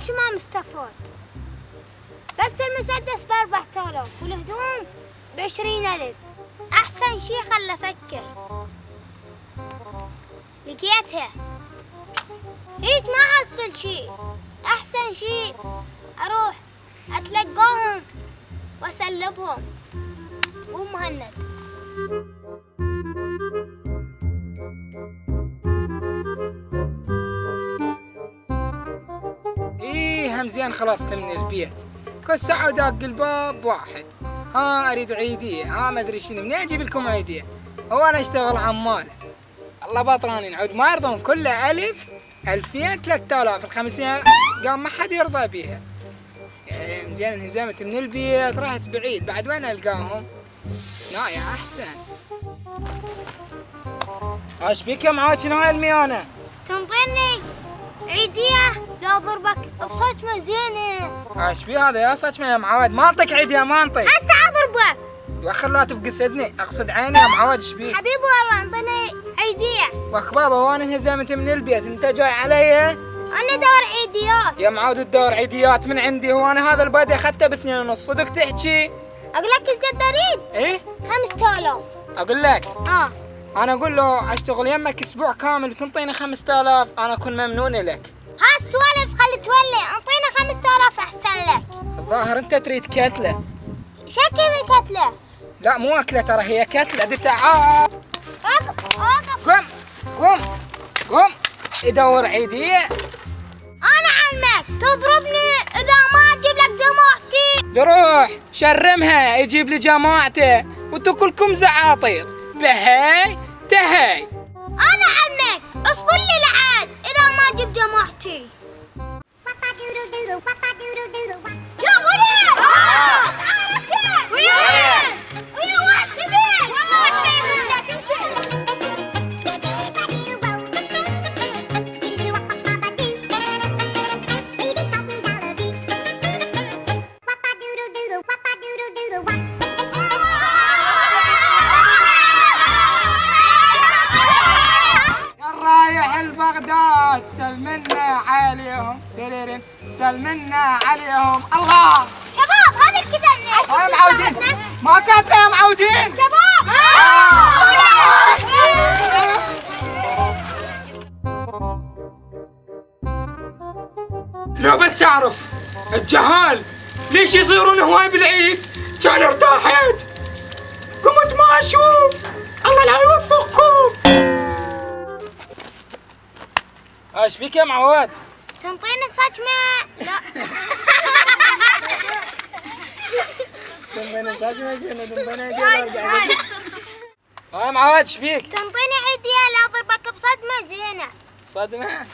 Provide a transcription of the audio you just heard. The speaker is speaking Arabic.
شي ما مستفاد. بس المسدس ب4000 والهدوم ب20,000. أحسن شي خل أفكر. لقيتها. هيج ما حصل شي. أحسن شي أروح أتلقاهم وأسلبهم. ومهند. ايه همزيان خلصت من البيت. كل ساعة وداق الباب واحد. ها اريد عيدية، ها ما ادري شنو، منين اجيب لكم عيدية؟ هو انا اشتغل عمال. الله بطرانين عود ما يرضون، كله 1000 2000 3000 500 قام ما حد يرضى بيها. يعني زين انهزمت من البيت رحت بعيد، بعد وين القاهم؟ نايا احسن. ايش بيك يا معاك نايا الميانة؟ تنطيني عيدية لو أضربك بصجمة زينة. ايش بي هذا يا صجمة يا معود؟ ما انطيك عيدية ما انطيك. هسه أضربك. واخر لا تفقس اذني، اقصد عيني يا معود. ايش بيك؟ حبيبي والله انطيني عيدية. وك بابا وانا انهزمت من البيت انت جاي علي؟ أنا دور عيديات. يا معود الدور عيديات من عندي، هو انا هذا البادي اخذته ب2.5 صدق تحكي؟ أقول لك إيش قد أريد؟ ايه؟ 5000. اقول لك أنا اقول له اشتغل يمك اسبوع كامل وتنطيني 5000 انا اكون ممنون لك. هالسوالف خلي تولي، انطينا 5000 أحسن لك. الظاهر انت تريد كتلة. شكل الكتلة. لا مو اكلة ترى هي كتلة. دي تعال قم قم قم يدور عيدية. أنا عمك تضربني إذا ما أجيب لك جماعتي. دروح شرمها يجيب لي جماعته وانتو كلكم زعاطير. بهاي تهاي. أنا عمك اصبر لي لعاد إذا ما أجيب جماعتي. يا ولد. ويا واحد كبير. والله شيء لك رايح البغداد سلمنا عليهم ديرين سلمنا عليهم. الله شباب هذا الكتاب يا معودين ما كاتبه يا معودين شباب. لو بتعرف الجهال ليش يصيرون هواي بالعيد كان ارتاحت. قمت ما اشوف. الله لا يوفقكم. ايش بيك يا معود؟ تنطيني صجمة. لا تنطيني صجمة شنو تنطيني عيدية؟ يا معود ايش بيك؟ تنطيني عيدية لا أضربك بصدمة زينة. صدمة؟